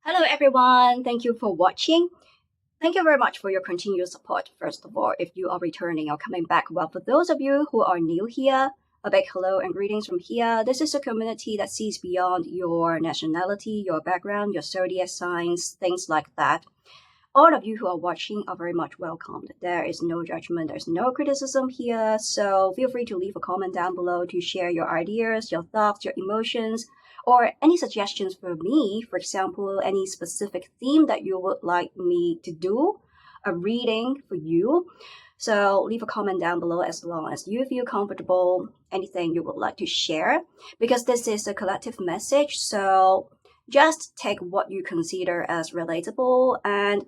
Hello, everyone. Thank you for watching. Thank you very much for your continued support. First of all, if you are returning or coming back, well, for those of you who are new here, a big hello and greetings from here. This is a community that sees beyond your nationality, your background, your zodiac signs, things like that. All of you who are watching are very much welcomed. There is no judgment, there's no criticism here, so feel free to leave a comment down below to share your ideas, your thoughts, your emotions, or any suggestions for me. For example, any specific theme that you would like me to do a reading for you. So leave a comment down below as long as you feel comfortable, anything you would like to share, because this is a collective message. So just take what you consider as relatable and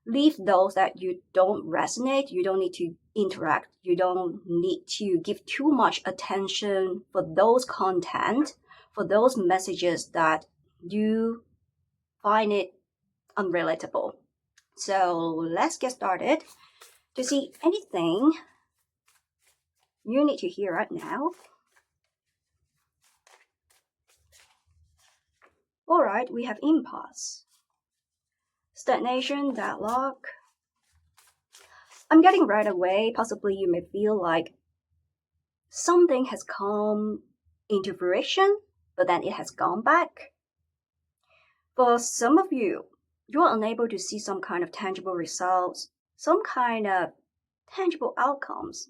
leave those that you don't resonate. You don't need to interact. You don't need to give too much attention for those content, for those messages that you find it unrelatable. So let's get started. To see anything you need to hear right now. All right, we have impasse, stagnation, deadlock. I'm getting right away. Possibly you may feel like something has come into fruition, but then it has gone back. For some of you, you're unable to see some kind of tangible results, some kind of tangible outcomes.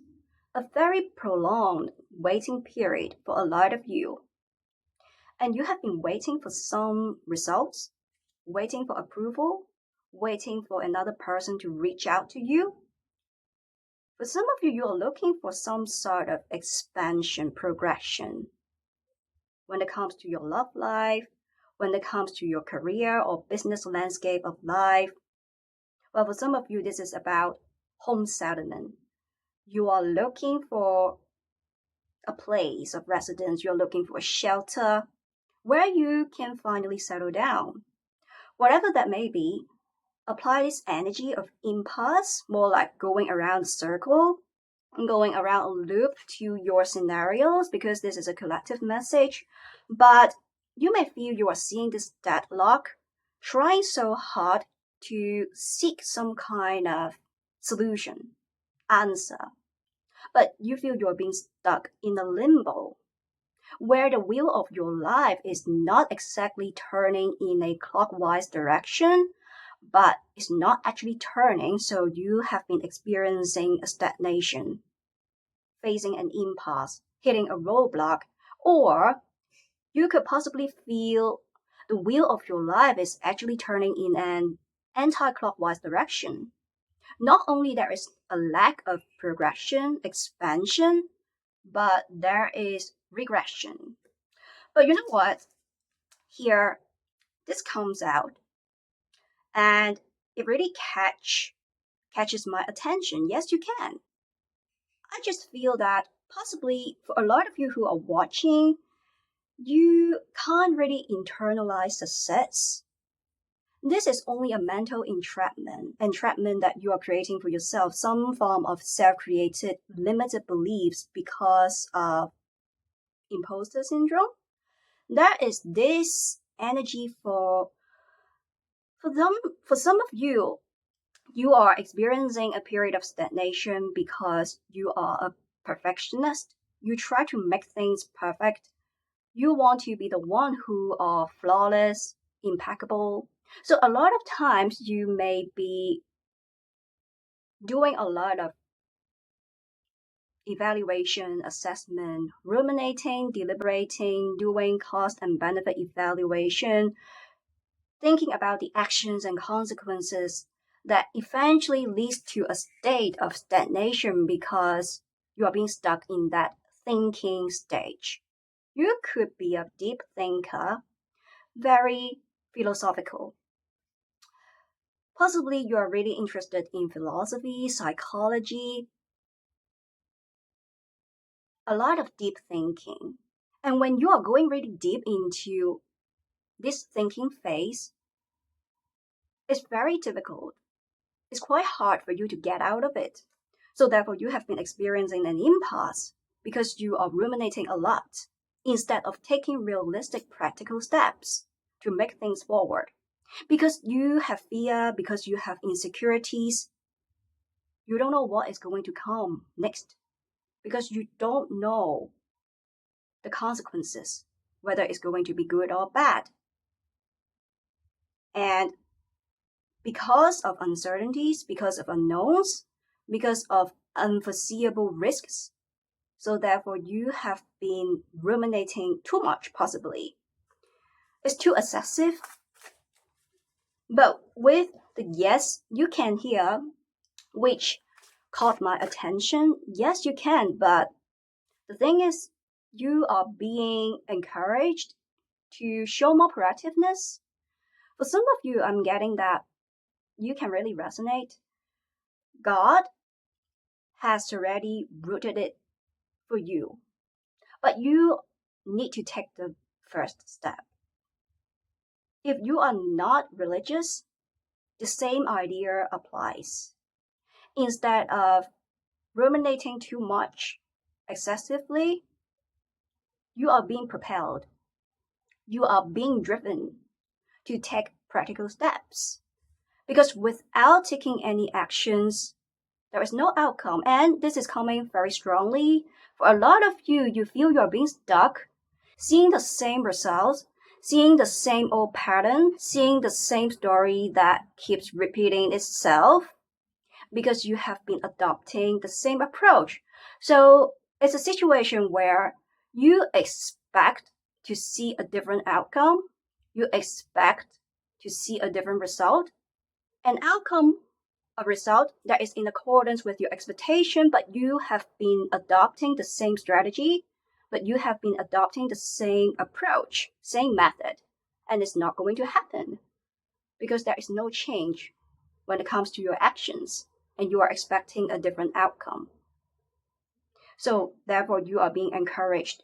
A very prolonged waiting period for a lot of you. And you have been waiting for some results, waiting for approval, waiting for another person to reach out to you. For some of you, you are looking for some sort of expansion, progression. When it comes to your love life, when it comes to your career or business landscape of life. Well, for some of you, this is about home settlement. You are looking for a place of residence. You're looking for a shelter where you can finally settle down. Whatever that may be, apply this energy of impasse, more like going around a circle, going around a loop to your scenarios, because this is a collective message. But you may feel you are seeing this deadlock, trying so hard to seek some kind of solution, answer. But you feel you're being stuck in a limbo where the wheel of your life is not exactly turning in a clockwise direction, but it's not actually turning, so you have been experiencing a stagnation, facing an impasse, hitting a roadblock, or you could possibly feel the wheel of your life is actually turning in an anti-clockwise direction. Not only there is a lack of progression, expansion, but there is regression. But you know what? Here, this comes out, and it really catches my attention. Yes, you can. I just feel that possibly for a lot of you who are watching, you can't really internalize success. This is only a mental entrapment that you are creating for yourself, some form of self-created limited beliefs because of imposter syndrome. There is this energy for some of you. You are experiencing a period of stagnation because you are a perfectionist. You try to make things perfect. You want to be the one who are flawless, impeccable. So a lot of times you may be doing a lot of evaluation, assessment, ruminating, deliberating, doing cost and benefit evaluation, thinking about the actions and consequences that eventually leads to a state of stagnation because you are being stuck in that thinking stage. You could be a deep thinker, very philosophical. Possibly you are really interested in philosophy, psychology, a lot of deep thinking. And when you are going really deep into this thinking phase, it's very difficult. It's quite hard for you to get out of it. So therefore, you have been experiencing an impasse because you are ruminating a lot instead of taking realistic practical steps to make things forward. Because you have fear, because you have insecurities, you don't know what is going to come next. Because you don't know the consequences, whether it's going to be good or bad. And because of uncertainties, because of unknowns, because of unforeseeable risks, so therefore you have been ruminating too much, possibly. It's too excessive. But with the yes, you can hear, which caught my attention. Yes, you can, but the thing is, you are being encouraged to show more proactiveness. For some of you, I'm getting that you can really resonate. God has already rooted it for you, but you need to take the first step. If you are not religious, the same idea applies. Instead of ruminating too much excessively, you are being propelled. You are being driven to take practical steps. Because without taking any actions, there is no outcome. And this is coming very strongly. For a lot of you, you feel you're being stuck, seeing the same results, seeing the same old pattern, seeing the same story that keeps repeating itself because you have been adopting the same approach. So it's a situation where you expect to see a different outcome, you expect to see a different result, an outcome, a result that is in accordance with your expectation, but you have been adopting the same strategy, but you have been adopting the same approach, same method, and it's not going to happen because there is no change when it comes to your actions and you are expecting a different outcome. So therefore, you are being encouraged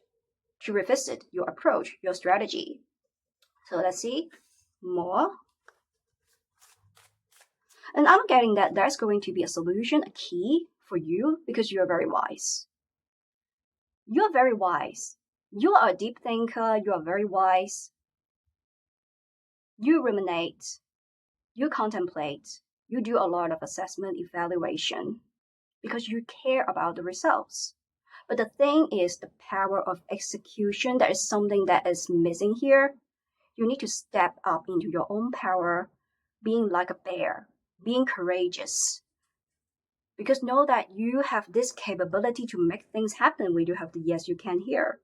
to revisit your approach, your strategy. So let's see more. And I'm getting that there's going to be a solution, a key for you because you are very wise. You are very wise. You are a deep thinker. You are very wise. You ruminate. You contemplate. You do a lot of assessment, evaluation because you care about the results. But the thing is the power of execution. That is something that is missing here. You need to step up into your own power, being like a bear, being courageous. Because know that you have this capability to make things happen. We do have the yes, you can here.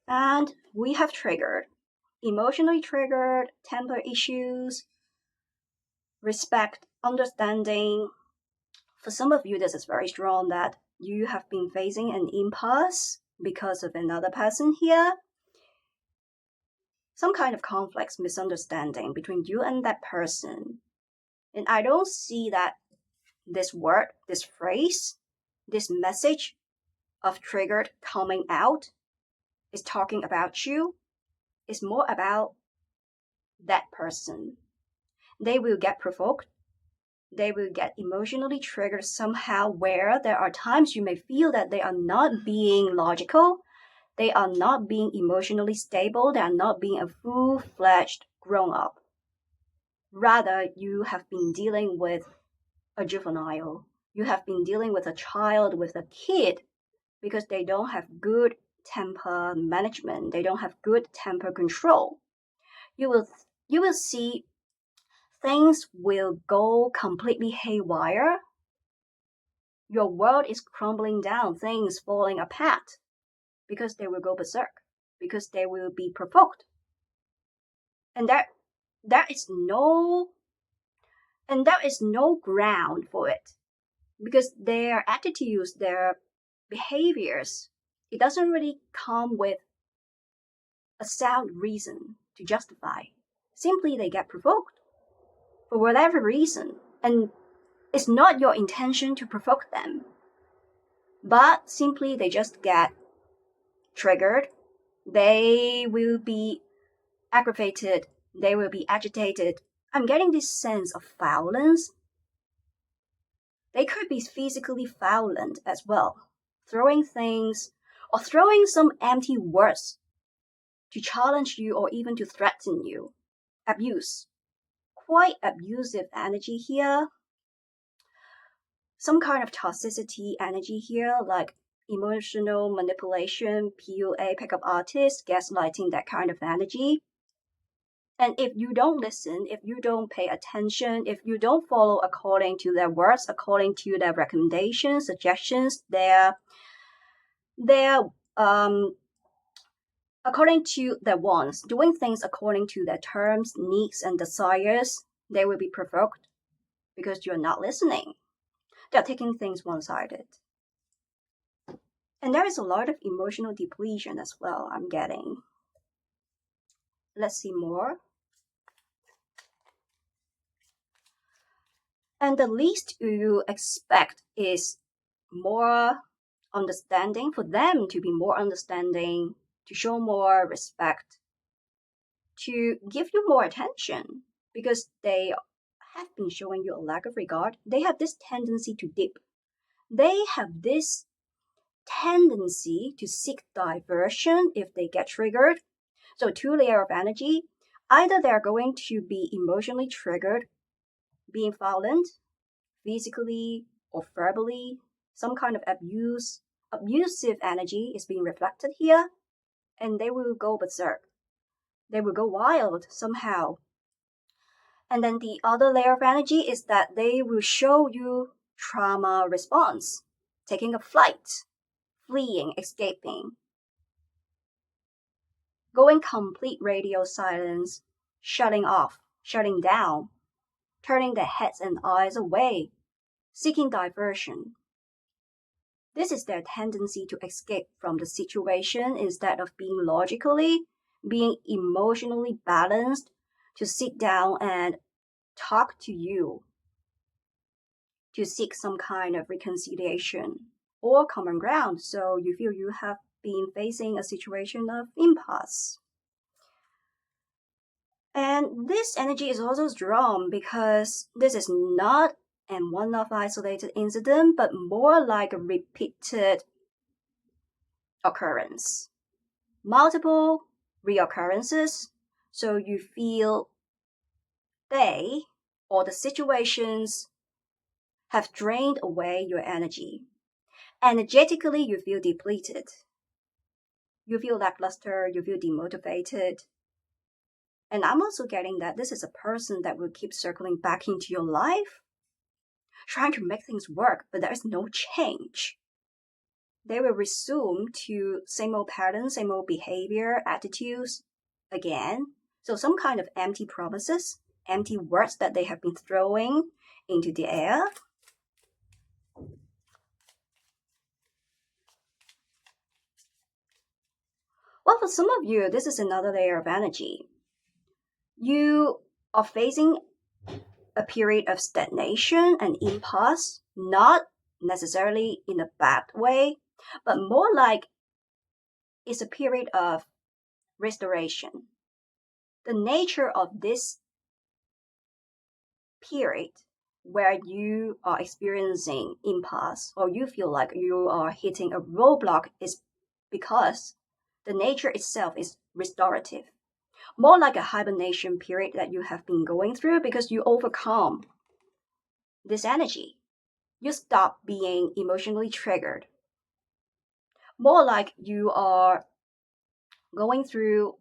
And we have triggered, emotionally triggered, temper issues, respect, understanding. For some of you, this is very strong that you have been facing an impasse because of another person here. Some kind of conflicts, misunderstanding between you and that person. And I don't see that this word, this phrase, this message of triggered coming out is talking about you. It's more about that person. They will get provoked. They will get emotionally triggered somehow where there are times you may feel that they are not being logical. They are not being emotionally stable. They are not being a full-fledged grown-up. Rather, you have been dealing with a juvenile. You have been dealing with a child, with a kid, because they don't have good temper management. They don't have good temper control. You will see things will go completely haywire. Your world is crumbling down, things falling apart, because they will go berserk, because they will be provoked. And there is no ground for it. Because their attitudes, their behaviors, it doesn't really come with a sound reason to justify. Simply they get provoked for whatever reason. And it's not your intention to provoke them. But simply they just get triggered. They will be aggravated. They will be agitated. I'm getting this sense of violence. They could be physically violent as well. throwing things, or throwing some empty words to challenge you or even to threaten you. Abuse. Quite abusive energy here. Some kind of toxicity energy here, like emotional manipulation, PUA, pickup artist, gaslighting, that kind of energy. And if you don't listen, if you don't pay attention, if you don't follow according to their words, according to their recommendations, suggestions, according to their wants, doing things according to their terms, needs, and desires, they will be provoked because you're not listening. They're taking things one-sided. And there is a lot of emotional depletion as well, I'm getting. Let's see more. And the least you expect is more understanding, for them to be more understanding, to show more respect, to give you more attention, because they have been showing you a lack of regard. They have this tendency to dip. They have this tendency to seek diversion if they get triggered. So 2 layers of energy. Either they're going to be emotionally triggered, being violent, physically or verbally, some kind of abusive energy is being reflected here, and they will go berserk. They will go wild somehow. And then the other layer of energy is that they will show you trauma response, taking a flight, fleeing, escaping, going complete radio silence, shutting off, shutting down, turning their heads and eyes away, seeking diversion. This is their tendency to escape from the situation instead of being logically, being emotionally balanced, to sit down and talk to you, to seek some kind of reconciliation or common ground, so you feel you have been facing a situation of impasse. And this energy is also strong because this is not an one-off isolated incident, but more like a repeated occurrence. Multiple reoccurrences, so you feel they or the situations have drained away your energy. Energetically, you feel depleted. You feel lackluster, you feel demotivated. And I'm also getting that this is a person that will keep circling back into your life, trying to make things work, but there is no change. They will resume to same old patterns, same old behavior, attitudes again. So some kind of empty promises, empty words that they have been throwing into the air. Well, for some of you, this is another layer of energy. You are facing a period of stagnation and impasse, not necessarily in a bad way, but more like it's a period of restoration. The nature of this period where you are experiencing impasse or you feel like you are hitting a roadblock is because the nature itself is restorative. More like a hibernation period that you have been going through because you overcome this energy. You stop being emotionally triggered. More like you are going through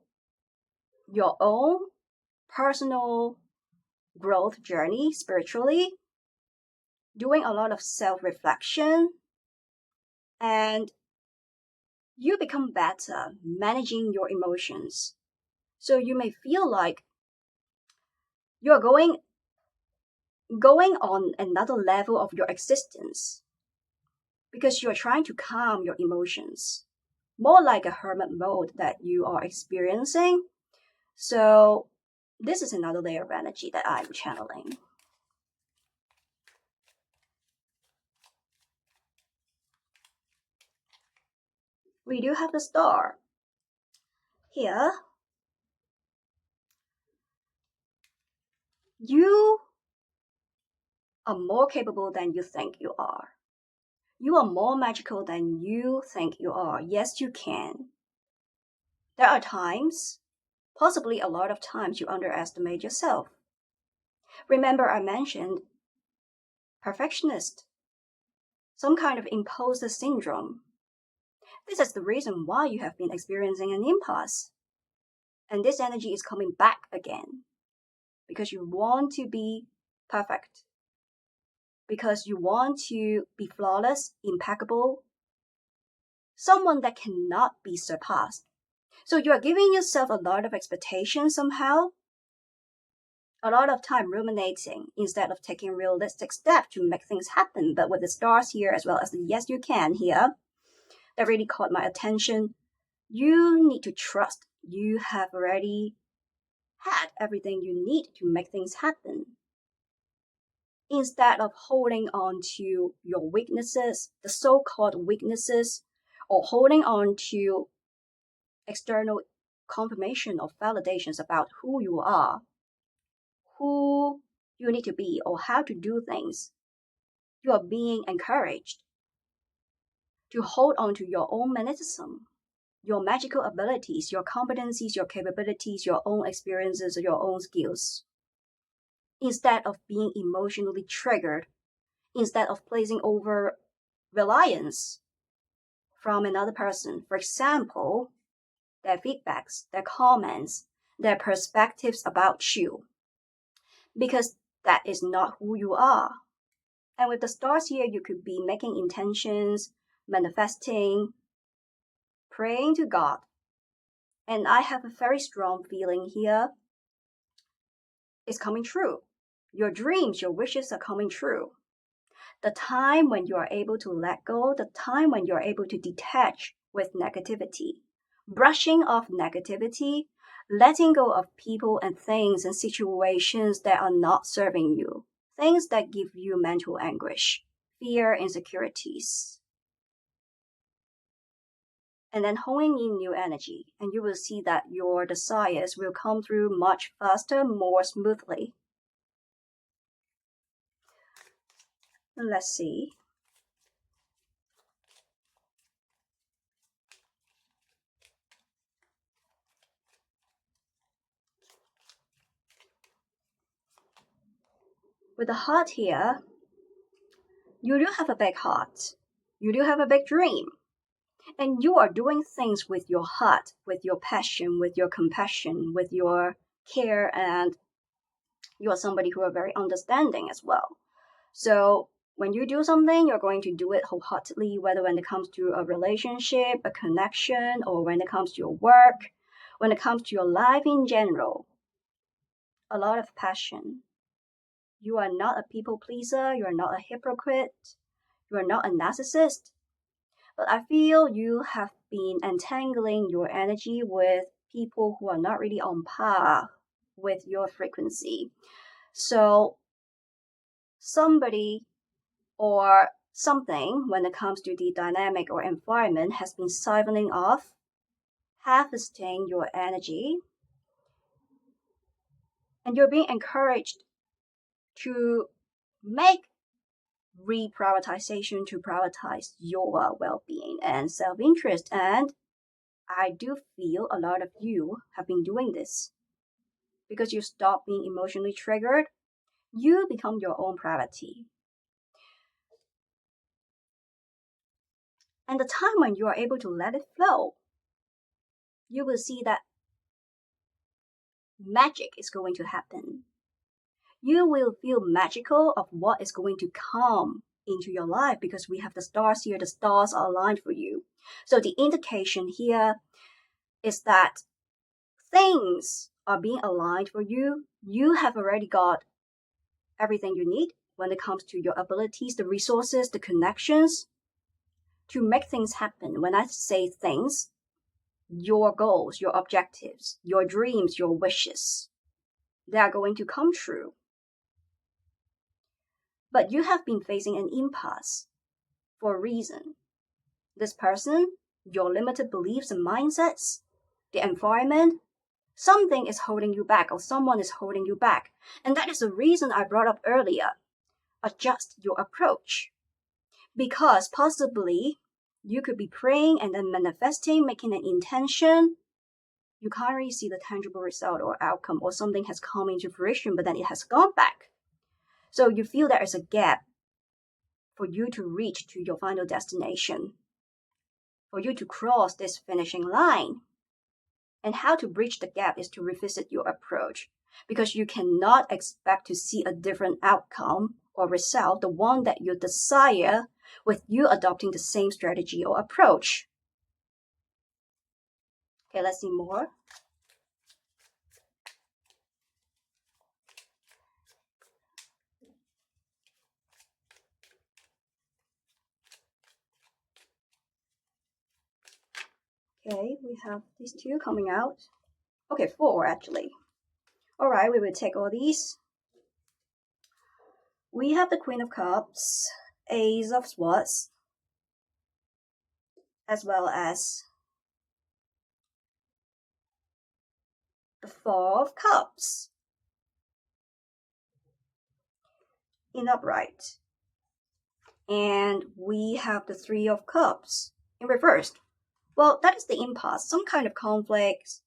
your own personal growth journey spiritually, doing a lot of self-reflection, and you become better managing your emotions. So you may feel like you're going on another level of your existence because you're trying to calm your emotions, more like a hermit mode that you are experiencing. So this is another layer of energy that I'm channeling. We do have the star. Here, you are more capable than you think you are. You are more magical than you think you are. Yes, you can. There are times, possibly a lot of times, you underestimate yourself. Remember, I mentioned perfectionist, some kind of imposter syndrome. This is the reason why you have been experiencing an impasse. And this energy is coming back again because you want to be perfect, because you want to be flawless, impeccable, someone that cannot be surpassed. So you are giving yourself a lot of expectations somehow, a lot of time ruminating instead of taking realistic steps to make things happen. But with the stars here, as well as the yes you can here, that really caught my attention. You need to trust you have already had everything you need to make things happen. Instead of holding on to your weaknesses, the so-called weaknesses, or holding on to external confirmation or validations about who you are, who you need to be, or how to do things, you are being encouraged to hold on to your own magnetism, your magical abilities, your competencies, your capabilities, your own experiences, your own skills. Instead of being emotionally triggered, instead of placing over reliance from another person. For example, their feedbacks, their comments, their perspectives about you. Because that is not who you are. And with the stars here, you could be making intentions, manifesting, praying to God. And I have a very strong feeling here. It's coming true. Your dreams, your wishes are coming true. The time when you are able to let go, the time when you are able to detach with negativity, brushing off negativity, letting go of people and things and situations that are not serving you, things that give you mental anguish, fear, insecurities. And then honing in new energy, and you will see that your desires will come through much faster, more smoothly. Let's see. With the heart here, you do have a big heart. You do have a big dream. And you are doing things with your heart, with your passion, with your compassion, with your care, and you are somebody who are very understanding as well. So when you do something, you're going to do it wholeheartedly, whether when it comes to a relationship, a connection, or when it comes to your work, when it comes to your life in general. A lot of passion. You are not a people pleaser, you are not a hypocrite, you are not a narcissist. But I feel you have been entangling your energy with people who are not really on par with your frequency. So somebody or something, when it comes to the dynamic or environment, has been siphoning off, harvesting your energy, and you're being encouraged to make reprioritization to prioritize your well-being and self-interest. And I do feel a lot of you have been doing this because you stop being emotionally triggered. You become your own priority. And the time when you are able to let it flow, you will see that magic is going to happen. You will feel magical of what is going to come into your life because we have the stars here. The stars are aligned for you. So the indication here is that things are being aligned for you. You have already got everything you need when it comes to your abilities, the resources, the connections to make things happen. When I say things, your goals, your objectives, your dreams, your wishes, they are going to come true. But you have been facing an impasse for a reason. This person, your limited beliefs and mindsets, the environment, something is holding you back or someone is holding you back. And that is the reason I brought up earlier. Adjust your approach. Because possibly you could be praying and then manifesting, making an intention. You can't really see the tangible result or outcome, or something has come into fruition, but then it has gone back. So you feel there is a gap for you to reach to your final destination, for you to cross this finishing line. And how to bridge the gap is to revisit your approach, because you cannot expect to see a different outcome or result, the one that you desire, with you adopting the same strategy or approach. Okay, let's see more. Okay, we have these two coming out. Okay, 4 actually. All right, we will take all these. We have the Queen of Cups, Ace of Swords, as well as the Four of Cups in upright. And we have the Three of Cups in reverse. Well, that is the impasse, some kind of conflict,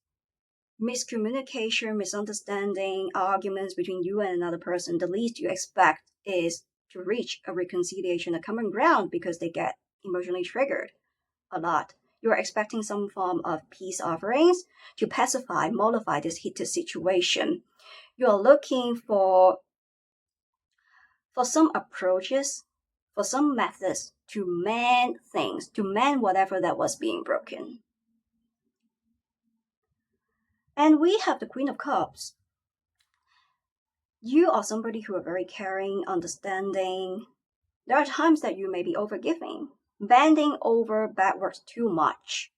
miscommunication, misunderstanding, arguments between you and another person. The least you expect is to reach a reconciliation, a common ground, because they get emotionally triggered a lot. You are expecting some form of peace offerings to pacify, mollify this heated situation. You are looking for some approaches, for some methods to mend things, to mend whatever that was being broken. And we have the Queen of Cups. You are somebody who are very caring, understanding. There are times that you may be overgiving, bending over backwards too much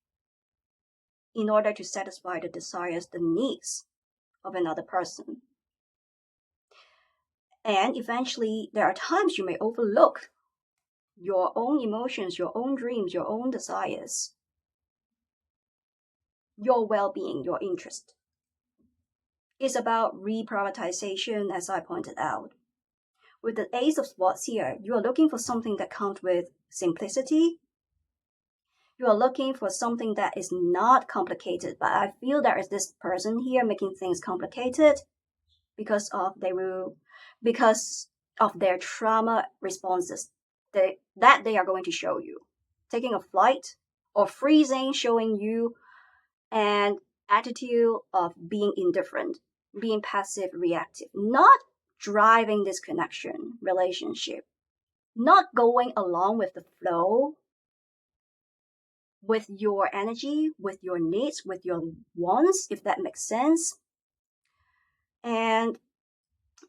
in order to satisfy the desires, the needs of another person. And eventually, there are times you may overlook your own emotions, your own dreams, your own desires, your well-being, your interest. It's about reprioritization, as I pointed out. With the Ace of Swords here, you are looking for something that comes with simplicity. You are looking for something that is not complicated, but I feel there is this person here making things complicated because of their trauma responses that they are going to show you. Taking a flight or freezing, showing you an attitude of being indifferent, being passive reactive, not driving this connection, relationship, not going along with the flow, with your energy, with your needs, with your wants, if that makes sense. And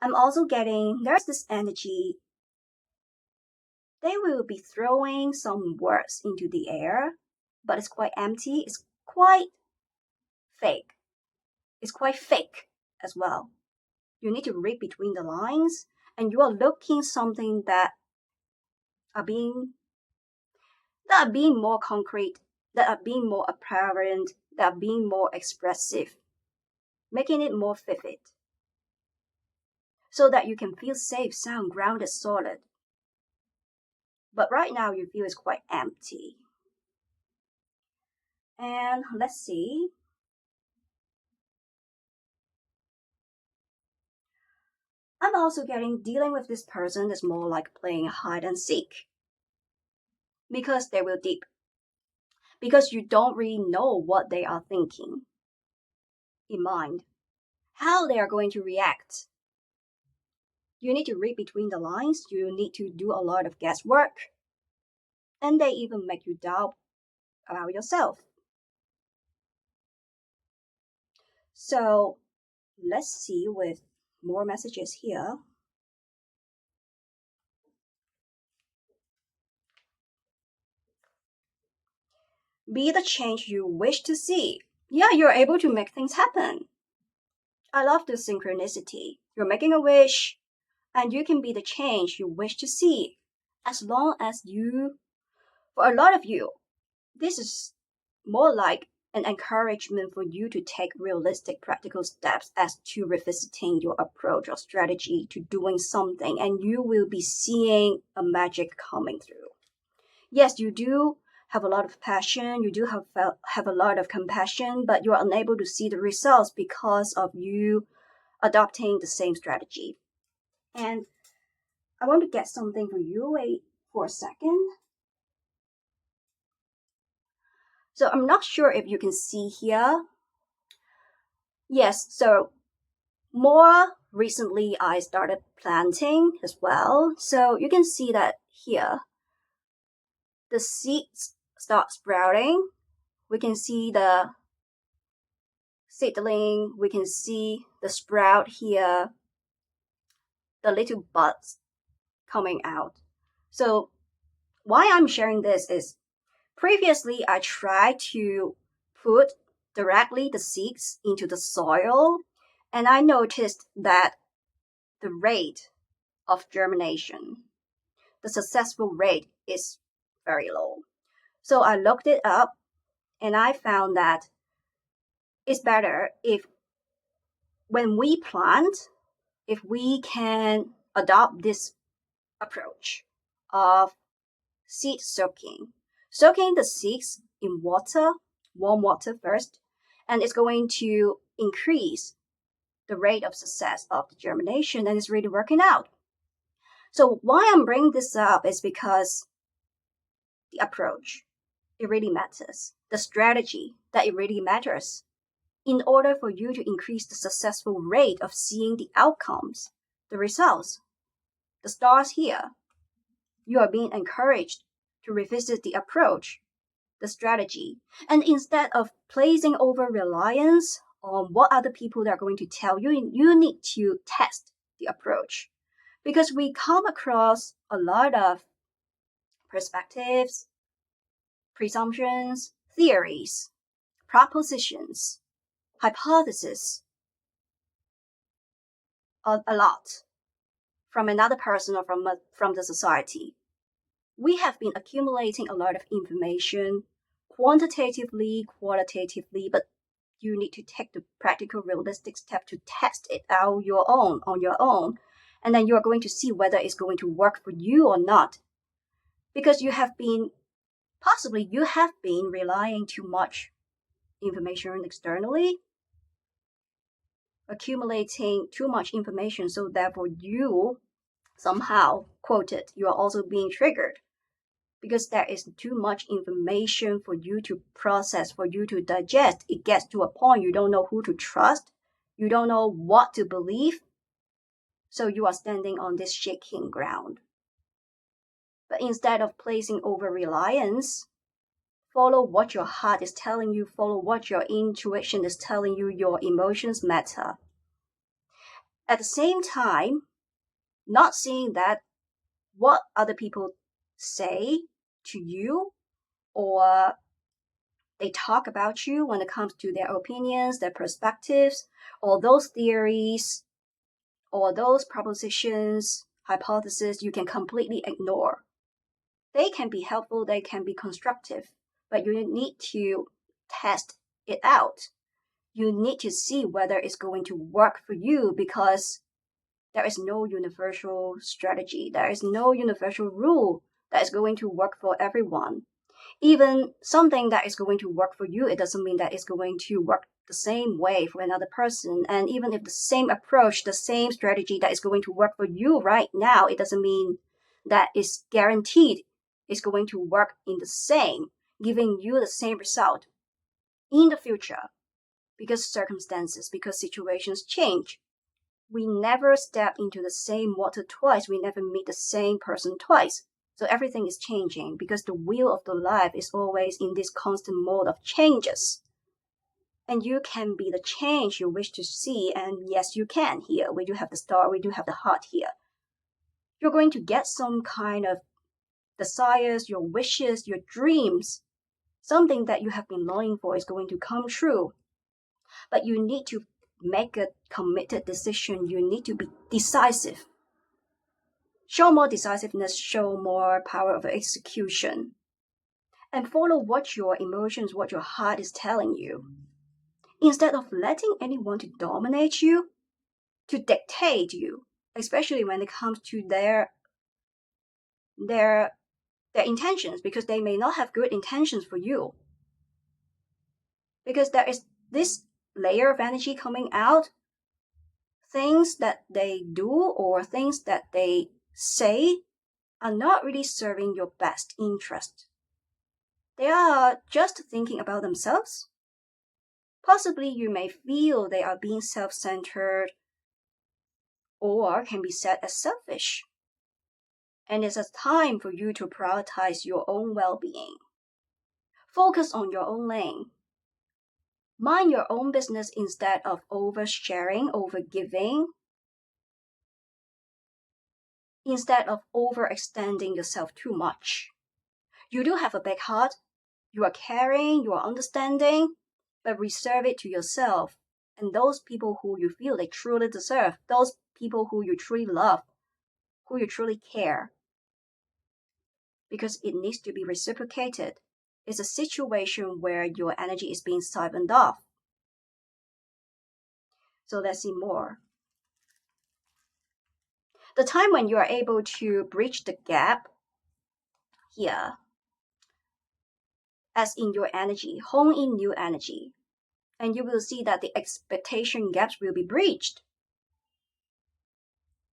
I'm also getting, there's this energy, they will be throwing some words into the air, but it's quite empty, it's quite fake. It's quite fake as well. You need to read between the lines, and you are looking something that are being more concrete, that are being more apparent, that are being more expressive, making it more vivid, so that you can feel safe, sound, grounded, solid. But right now you feel it's quite empty. And let's see. I'm also getting dealing with this person is more like playing hide and seek. Because they will deep. Because you don't really know what they are thinking in mind, how they are going to react. You need to read between the lines, you need to do a lot of guesswork, and they even make you doubt about yourself. So let's see with more messages here. Be the change you wish to see. Yeah, you're able to make things happen. I love the synchronicity. You're making a wish, and you can be the change you wish to see. As long as for a lot of you, this is more like an encouragement for you to take realistic, practical steps as to revisiting your approach or strategy to doing something, and you will be seeing a magic coming through. Yes, you do have a lot of passion, you do have a lot of compassion, but you are unable to see the results because of you adopting the same strategy. And I want to get something for you. Wait for a second. So I'm not sure if you can see here. Yes, so more recently I started planting as well. So you can see that here the seeds start sprouting. We can see the seedling, we can see the sprout here, the little buds coming out. So why I'm sharing this is previously I tried to put directly the seeds into the soil, and I noticed that the rate of germination, the successful rate is very low. So I looked it up and I found that it's better if when we plant, if we can adopt this approach of seed soaking the seeds in water, warm water first, and it's going to increase the rate of success of the germination, and it's really working out. So why I'm bringing this up is because the approach, it really matters. The strategy, that it really matters. In order for you to increase the successful rate of seeing the outcomes, the results, the stars here, you are being encouraged to revisit the approach, the strategy, and instead of placing over reliance on what other people are going to tell you, you need to test the approach. Because we come across a lot of perspectives, presumptions, theories, propositions, hypotheses, a lot from another person or from the society. We have been accumulating a lot of information quantitatively, qualitatively, but you need to take the practical, realistic step to test it out on your own. And then you are going to see whether it's going to work for you or not. Because you have been relying too much information externally, accumulating too much information, so therefore you somehow quoted, you are also being triggered because there is too much information for you to process, for you to digest. It gets to a point you don't know who to trust, you don't know what to believe, so you are standing on this shaking ground. But instead of placing over reliance, follow what your heart is telling you, follow what your intuition is telling you, your emotions matter. At the same time, not seeing that what other people say to you or they talk about you when it comes to their opinions, their perspectives, or those theories, or those propositions, hypotheses you can completely ignore. They can be helpful, they can be constructive, but you need to test it out. You need to see whether it's going to work for you because there is no universal strategy. There is no universal rule that is going to work for everyone. Even something that is going to work for you, it doesn't mean that it's going to work the same way for another person. And even if the same approach, the same strategy that is going to work for you right now, it doesn't mean that it's guaranteed it's going to work in the same, giving you the same result in the future. Because circumstances, because situations change. We never step into the same water twice. We never meet the same person twice. So everything is changing because the wheel of the life is always in this constant mode of changes. And you can be the change you wish to see. And yes, you can here. We do have the star, we do have the heart here. You're going to get some kind of desires, your wishes, your dreams. Something that you have been longing for is going to come true. But you need to make a committed decision. You need to be decisive. Show more decisiveness, show more power of execution. And follow what your emotions, what your heart is telling you. Instead of letting anyone to dominate you, to dictate you, especially when it comes to their their intentions, because they may not have good intentions for you. Because there is this layer of energy coming out. Things that they do or things that they say are not really serving your best interest. They are just thinking about themselves. Possibly you may feel they are being self-centered or can be said as selfish. And it's a time for you to prioritize your own well-being. Focus on your own lane. Mind your own business instead of oversharing, overgiving, instead of overextending yourself too much. You do have a big heart. You are caring, you are understanding, but reserve it to yourself and those people who you feel they truly deserve, those people who you truly love, who you truly care. Because it needs to be reciprocated. It's a situation where your energy is being siphoned off. So let's see more. The time when you are able to bridge the gap here, as in your energy, hone in new energy, and you will see that the expectation gaps will be bridged.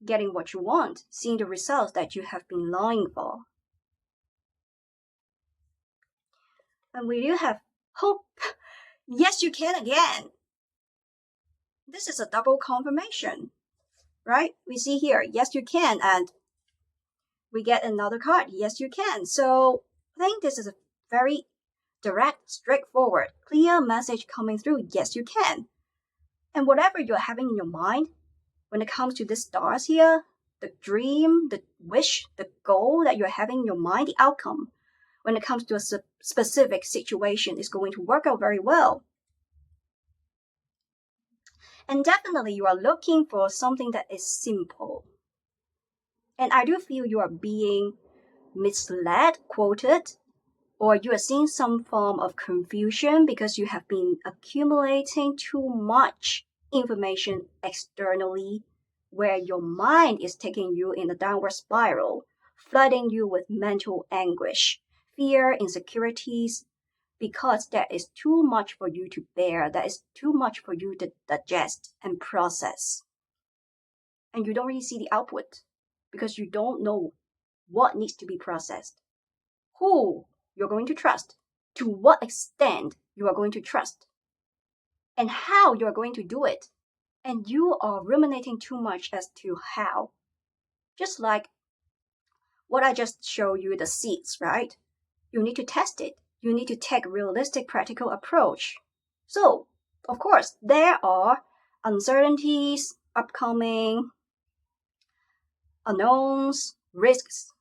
Getting what you want, seeing the results that you have been longing for. And we do have hope. Yes, you can again. This is a double confirmation, right? We see here, yes, you can, and we get another card, yes, you can. So I think this is a very direct, straightforward, clear message coming through, yes, you can. And whatever you're having in your mind, when it comes to the stars here, the dream, the wish, the goal that you're having in your mind, the outcome, when it comes to a specific situation, is going to work out very well. And definitely you are looking for something that is simple. And I do feel you are being misled, quoted, or you are seeing some form of confusion because you have been accumulating too much information externally, where your mind is taking you in a downward spiral, flooding you with mental anguish, fear, insecurities, because that is too much for you to bear, that is too much for you to digest and process. And you don't really see the output because you don't know what needs to be processed, who you're going to trust, to what extent you are going to trust, and how you are going to do it. And you are ruminating too much as to how. Just like what I just showed you, the seeds, right? You need to test it. You need to take a realistic, practical approach. So, of course, there are uncertainties, upcoming unknowns, risks,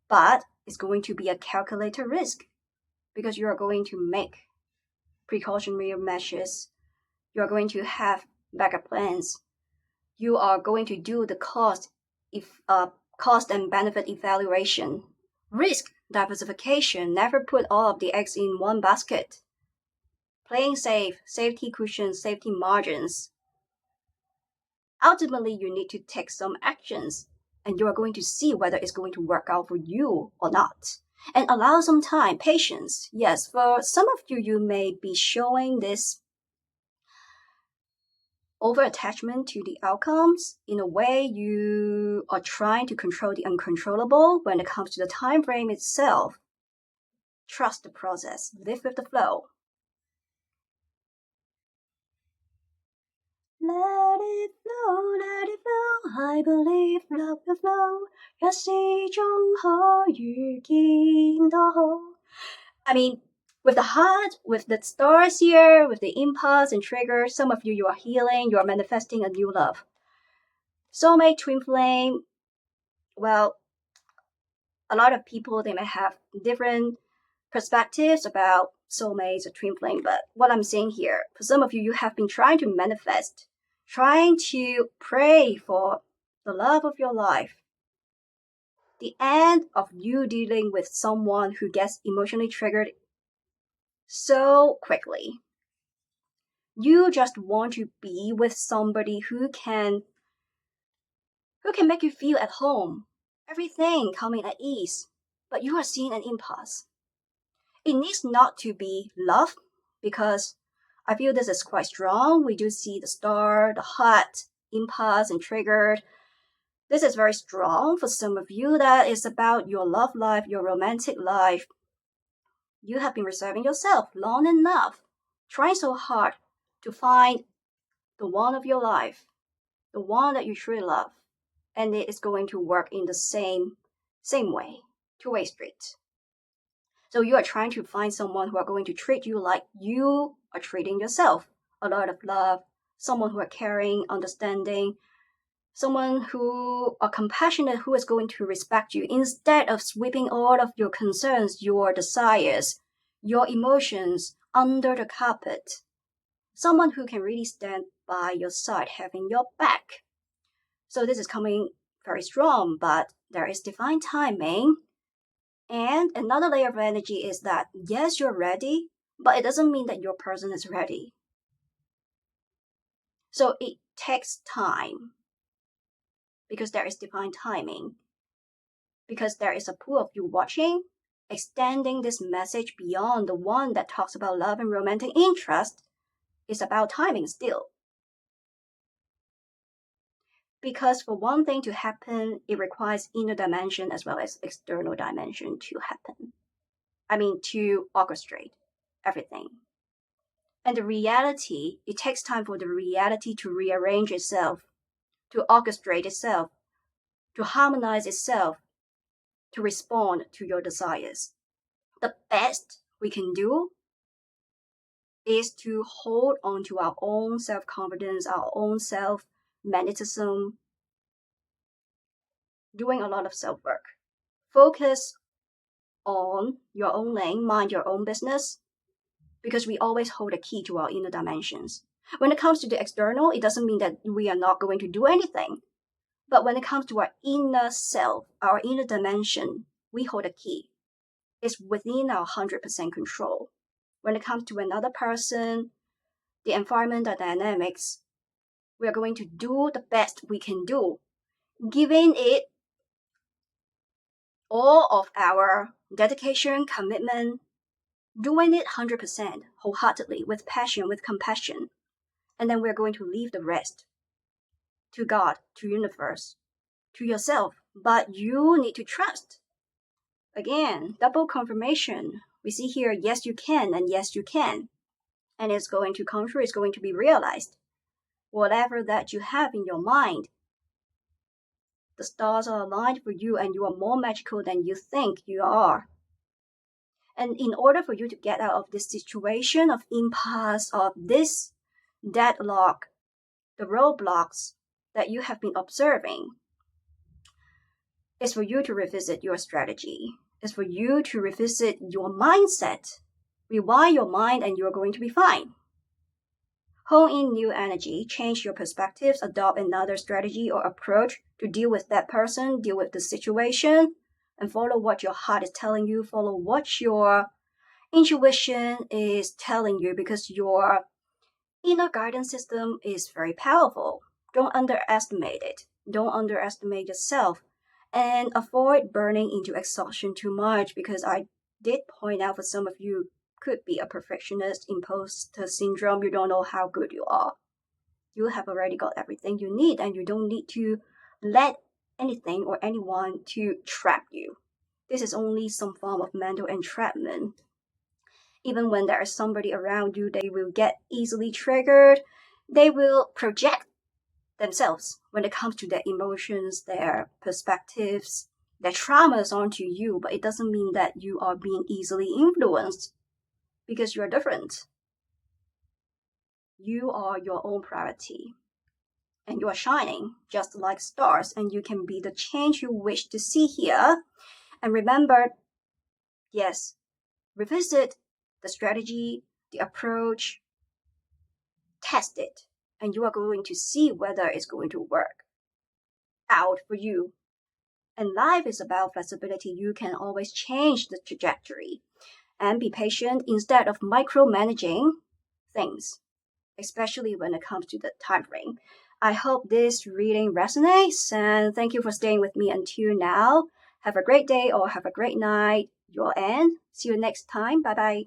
but it's going to be a calculated risk because you are going to make precautionary measures. You are going to have backup plans. You are going to do the cost and benefit evaluation. Risk diversification. Never put all of the eggs in one basket. Playing safe, safety cushions, safety margins. Ultimately, you need to take some actions, and you are going to see whether it's going to work out for you or not. And allow some time, patience. Yes, for some of you, you may be showing this over-attachment to the outcomes. In a way, you are trying to control the uncontrollable when it comes to the time frame itself. Trust the process. Live with the flow. Let it flow, let it flow. I believe love will flow. 若始終可遇見多好. I mean, with the heart, with the stars here, with the impulse and trigger, some of you are healing, you are manifesting a new love. Soulmate, twin flame, well, a lot of people, they may have different perspectives about soulmates or twin flame, but what I'm saying here, for some of you, you have been trying to manifest, trying to pray for the love of your life. The end of you dealing with someone who gets emotionally triggered so quickly. You just want to be with somebody who can make you feel at home. Everything coming at ease. but you are seeing an impasse. It needs not to be love, because I feel this is quite strong. We do see the star, the heart, impasse, and triggered. This is very strong for some of you. That is about your love life, your romantic life. You have been reserving yourself long enough, trying so hard to find the one of your life, the one that you truly love, and it is going to work in the same way, two-way street. So you are trying to find someone who are going to treat you like you are treating yourself. A lot of love, someone who are caring, understanding, someone who are compassionate, who is going to respect you instead of sweeping all of your concerns, your desires, your emotions under the carpet. Someone who can really stand by your side, having your back. So this is coming very strong, but there is divine timing. And another layer of energy is that, yes, you're ready, but it doesn't mean that your person is ready. So it takes time, because there is divine timing, because there is a pool of you watching, extending this message beyond the one that talks about love and romantic interest. Is about timing still. Because for one thing to happen, it requires inner dimension as well as external dimension to happen. To orchestrate everything. And the reality, it takes time for the reality to rearrange itself, to orchestrate itself, to harmonize itself, to respond to your desires. The best we can do is to hold on to our own self-confidence, our own self-magnetism, doing a lot of self-work. Focus on your own lane, mind your own business, because we always hold a key to our inner dimensions. When it comes to the external, it doesn't mean that we are not going to do anything. But when it comes to our inner self, our inner dimension, we hold a key. It's within our 100% control. When it comes to another person, the environment, the dynamics, we are going to do the best we can do, giving it all of our dedication, commitment, doing it 100%, wholeheartedly, with passion, with compassion. And then we're going to leave the rest to God, to universe, to yourself. But you need to trust. Again, double confirmation. We see here, yes, you can, and yes, you can. And it's going to come true, it's going to be realized. Whatever that you have in your mind, the stars are aligned for you, and you are more magical than you think you are. And in order for you to get out of this situation of impasse, of this deadlock, the roadblocks that you have been observing, is for you to revisit your strategy. It's for you to revisit your mindset. Rewire your mind and you're going to be fine. Hone in new energy, change your perspectives, adopt another strategy or approach to deal with that person, deal with the situation, and follow what your heart is telling you, follow what your intuition is telling you, because your inner guidance system is very powerful. Don't underestimate it. Don't underestimate yourself. And avoid burning into exhaustion too much, because I did point out for some of you could be a perfectionist, imposter syndrome. You don't know how good you are. You have already got everything you need, and you don't need to let anything or anyone to trap you. This is only some form of mental entrapment. Even when there is somebody around you, they will get easily triggered. They will project themselves when it comes to their emotions, their perspectives, their traumas onto you, but it doesn't mean that you are being easily influenced, because you are different. You are your own priority, and you are shining just like stars, and you can be the change you wish to see here. And remember, yes, revisit the strategy, the approach, test it, and you are going to see whether it's going to work out for you. And life is about flexibility. You can always change the trajectory, and be patient instead of micromanaging things, especially when it comes to the time frame. I hope this reading resonates, and thank you for staying with me until now. Have a great day or have a great night. Your end. See you next time. Bye bye.